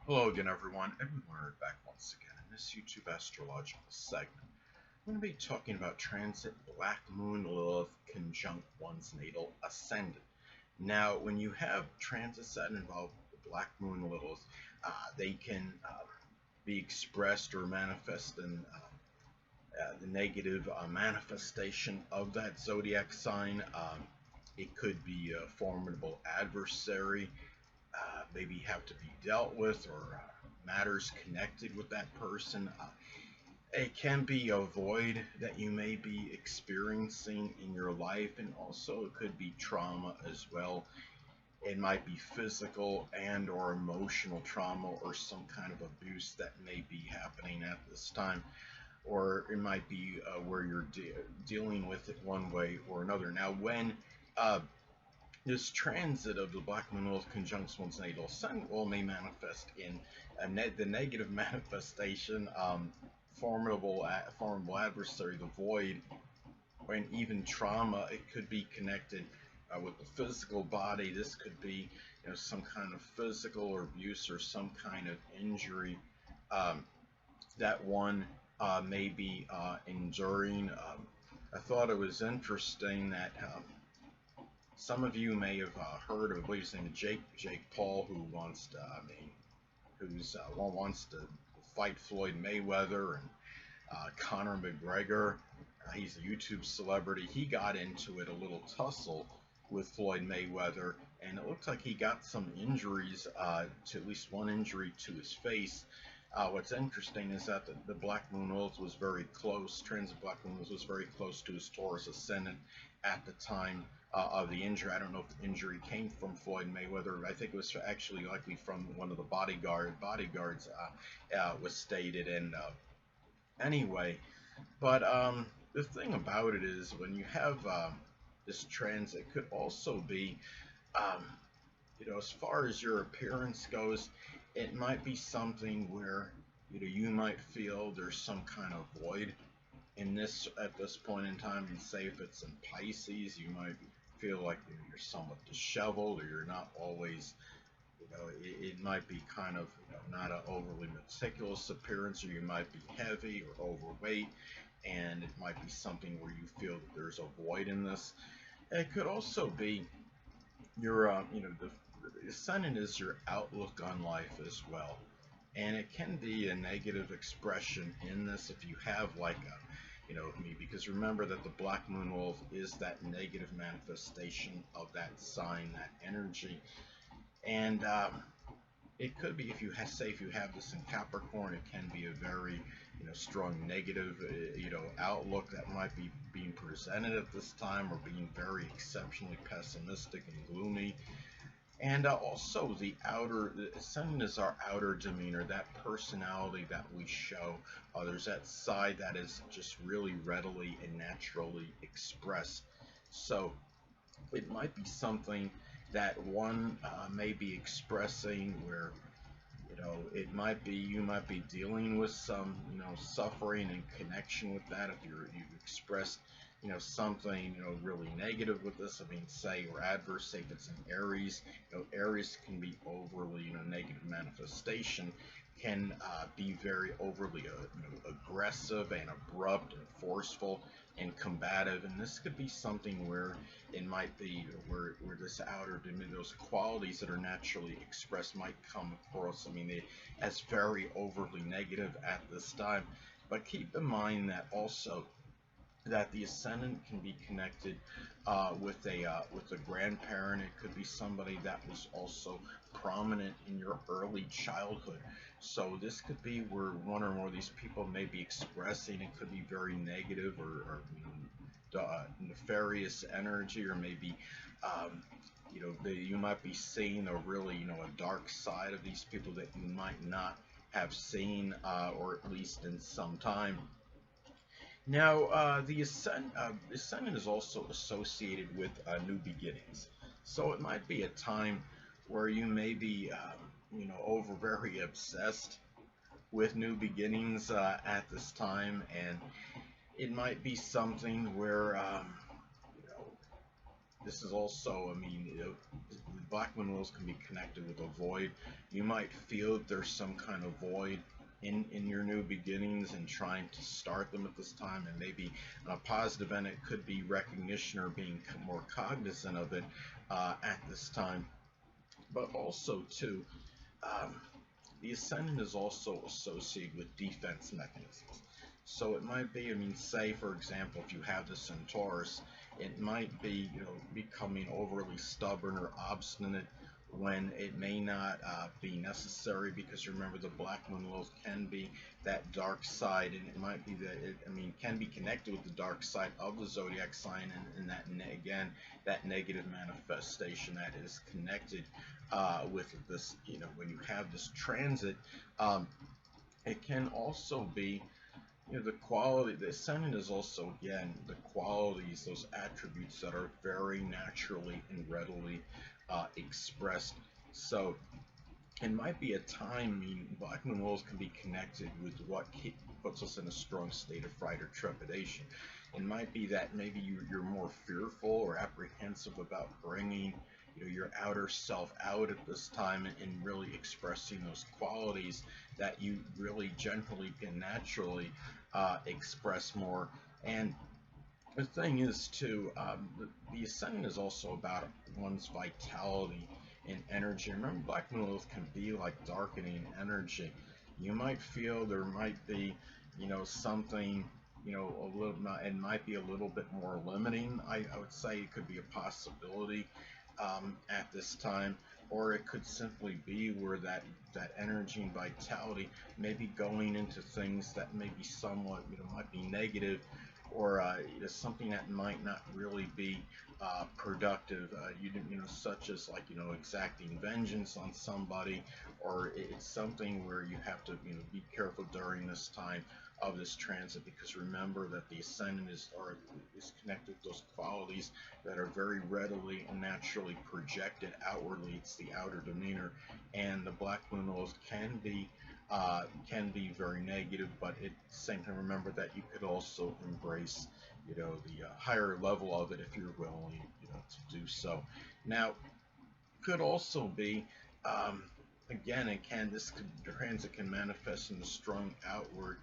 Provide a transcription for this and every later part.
Hello again, everyone. Edwin Learnard back once again in this YouTube astrological segment. I'm going to be talking about transit Black Moon Lilith conjunct one's natal ascendant. Now, when you have transits that involve the Black Moon Lilith, they can be expressed or manifest in the negative manifestation of that zodiac sign. It could be a formidable adversary, maybe have to be dealt with, or matters connected with that person. It can be a void that you may be experiencing in your life, and also it could be trauma as well. It might be physical and or emotional trauma or some kind of abuse that may be happening at this time, or it might be where you're dealing with it one way or another. Now, when this transit of the Black Moon Lilith conjuncts one's natal ascendant may manifest in the negative manifestation, formidable adversary, the void, and even trauma. It could be connected with the physical body. This could be, some kind of physical or abuse or some kind of injury that one may be enduring. I thought it was interesting that some of you may have heard of, I believe his name is Jake Paul, who wants to, wants to fight Floyd Mayweather and Conor McGregor. He's a YouTube celebrity. He got into it, a little tussle with Floyd Mayweather, and it looks like he got some injuries, to at least one injury to his face. What's interesting is that the Black Moon Lilith was very close, transit Black Moon Lilith was very close to his Taurus ascendant at the time of the injury. I don't know if the injury came from Floyd Mayweather. I think it was actually likely from one of the bodyguards, was stated. And anyway, but the thing about it is when you have this transit, it could also be, as far as your appearance goes, it might be something where you might feel there's some kind of void in this at this point in time. And say if it's in Pisces, you might feel like you're somewhat disheveled, or you're not always, it might be kind of not an overly meticulous appearance, or you might be heavy or overweight, and it might be something where you feel that there's a void in this. It could also be your, the ascendant is your outlook on life as well, and it can be a negative expression in this if you have like a, because remember that the Black Moon Lilith is that negative manifestation of that sign, that energy. And it could be, if you have this in Capricorn, it can be a very, strong negative, outlook that might be being presented at this time, or being very exceptionally pessimistic and gloomy. And also the ascendant is our outer demeanor, that personality that we show. There's that side that is just really readily and naturally expressed. So it might be something that one may be expressing where, it might be, you might be dealing with some, suffering in connection with that. If you've expressed, something, really negative with this. I mean, say, or adverse, say if it's in Aries, Aries can be overly, negative manifestation, can be very overly, aggressive and abrupt and forceful and combative. And this could be something where it might be where this outer, those qualities that are naturally expressed might come across, as very overly negative at this time. But keep in mind that also that the ascendant can be connected with a grandparent. It could be somebody that was also prominent in your early childhood. So this could be where one or more of these people may be expressing. It could be very negative, or nefarious energy, or maybe you might be seeing a really, a dark side of these people that you might not have seen, or at least in some time. Now, the ascendant is also associated with new beginnings. So it might be a time where you may be, over very obsessed with new beginnings at this time, and it might be something where, this is also, I mean, Black Moon Lilith can be connected with a void. You might feel that there's some kind of void in your new beginnings and trying to start them at this time, and maybe on a positive end it could be recognition or being more cognizant of it at this time. But also too, um, the Ascendant is also associated with defense mechanisms. So it might be, I mean, say for example, if you have this in Taurus, it might be, you know, becoming overly stubborn or obstinate when it may not be necessary, because remember the Black Moon Lilith can be that dark side, and it might be that it, I mean, can be connected with the dark side of the zodiac sign, and that again, that negative manifestation that is connected with this, you know, when you have this transit. It can also be, you know, the quality, the Ascendant is also, again, the qualities, those attributes that are very naturally and readily expressed. So it might be a time, I mean, Black Moon Lilith can be connected with what puts us in a strong state of fright or trepidation. It might be that maybe you're more fearful or apprehensive about bringing, you know, your outer self out at this time, and really expressing those qualities that you really generally can naturally express more. And the thing is too, the Ascendant is also about one's vitality and energy. Remember, Black Moon Lilith can be like darkening energy. You might feel there might be, you know, something, you know, a little, it might be a little bit more limiting. I would say it could be a possibility at this time, or it could simply be where that energy and vitality may be going into things that may be somewhat, you know, might be negative, or something that might not really be productive. You know, such as, like, you know, exacting vengeance on somebody, or it's something where you have to, you know, be careful during this time of this transit, because remember that the Ascendant is connected with those qualities that are very readily and naturally projected outwardly. It's the outer demeanor, and the Black Moon Lilith can be very negative, but at the same time, remember that you could also embrace, you know, the higher level of it if you're willing, you know, to do so. Now, could also be, again, this transit can manifest in the strong outward,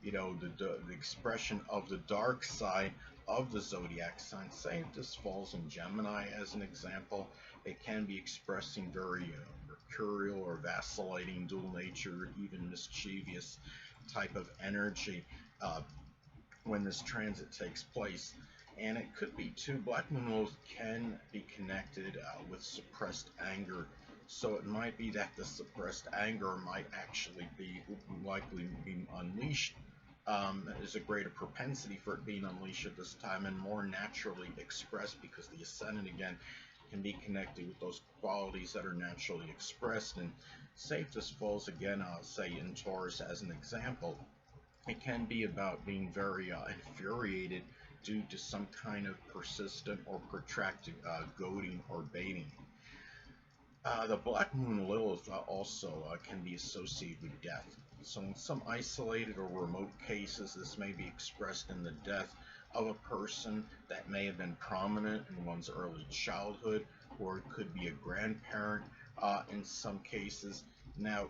you know, the expression of the dark side of the zodiac sign. Say if this falls in Gemini as an example, it can be expressing very mercurial or vacillating, dual nature, even mischievous type of energy when this transit takes place. And it could be too, Black Moon Lilith can be connected with suppressed anger. So it might be that the suppressed anger might actually be likely being unleashed. There's a greater propensity for it being unleashed at this time and more naturally expressed, because the Ascendant, again, can be connected with those qualities that are naturally expressed. And say if this falls, again, say in Taurus as an example, it can be about being very infuriated due to some kind of persistent or protracted goading or baiting. The Black Moon Lilith also can be associated with death. So in some isolated or remote cases, this may be expressed in the death of a person that may have been prominent in one's early childhood, or it could be a grandparent in some cases. Now,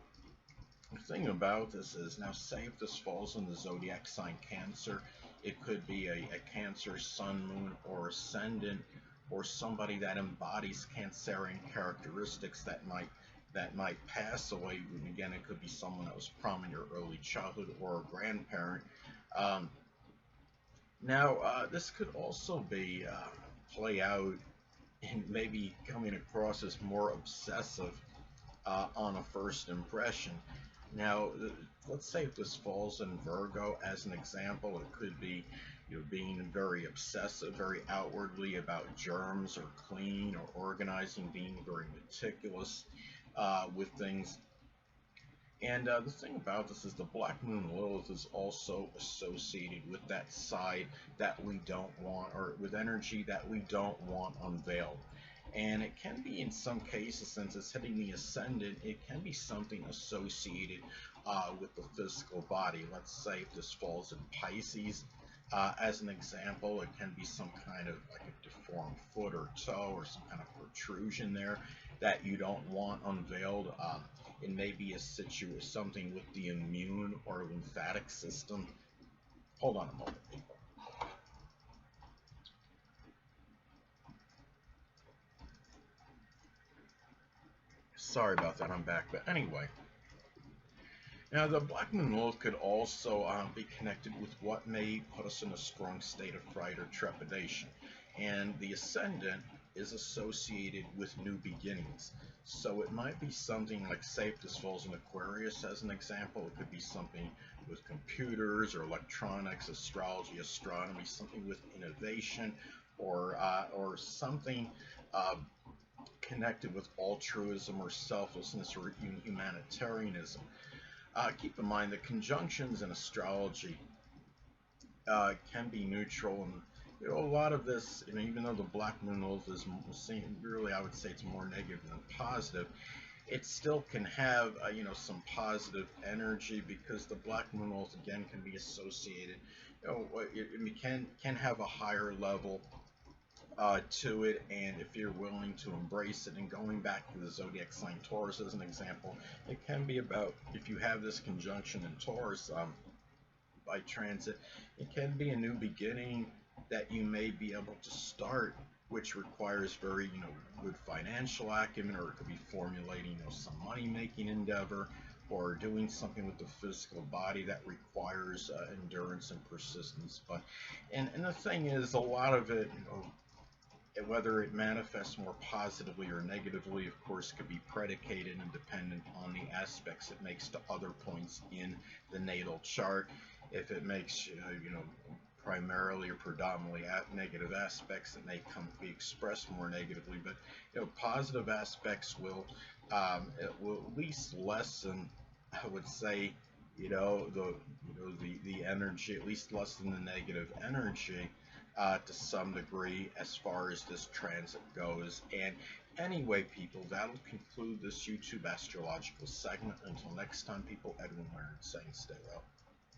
the thing about this is, now say if this falls in the zodiac sign Cancer, it could be a Cancer sun, moon, or ascendant, or somebody that embodies Cancerian characteristics that might pass away. And again, it could be someone that was prominent in your early childhood, or a grandparent. Now, this could also be play out and maybe coming across as more obsessive on a first impression. Now, let's say if this falls in Virgo as an example, it could be, you know, being very obsessive, very outwardly about germs or clean or organizing, being very meticulous with things. And the thing about this is the Black Moon Lilith is also associated with that side that we don't want, or with energy that we don't want unveiled. And it can be, in some cases, since it's hitting the Ascendant, it can be something associated with the physical body. Let's say if this falls in Pisces As an example, it can be some kind of like a deformed foot or toe or some kind of protrusion there that you don't want unveiled. It may be something with the immune or lymphatic system. Hold on a moment, people. Sorry about that, I'm back. But anyway, now the Black Moon Lilith could also be connected with what may put us in a strong state of fright or trepidation. And the Ascendant is associated with new beginnings. So it might be something like, say, if this falls in Aquarius as an example, it could be something with computers or electronics, astrology, astronomy, something with innovation, or something connected with altruism or selflessness or humanitarianism. Keep in mind that conjunctions in astrology can be neutral, and a lot of this, even though the Black Moon Lilith is really, I would say it's more negative than positive, it still can have some positive energy, because the Black Moon Lilith again can be associated, it can have a higher level to it, and if you're willing to embrace it. And going back to the Zodiac sign Taurus as an example, it can be about, if you have this conjunction in Taurus by transit, it can be a new beginning that you may be able to start, which requires very good financial acumen, or it could be formulating some money-making endeavor, or doing something with the physical body that requires endurance and persistence. But and the thing is, a lot of it, whether it manifests more positively or negatively, of course, could be predicated and dependent on the aspects it makes to other points in the natal chart. If it makes, primarily or predominantly negative aspects, that may be expressed more negatively. But positive aspects it will at least lessen, I would say, the energy, at least lessen the negative energy to some degree as far as this transit goes. And anyway, people, that'll conclude this YouTube astrological segment. Until next time, people, Edwin Learnard saying stay well.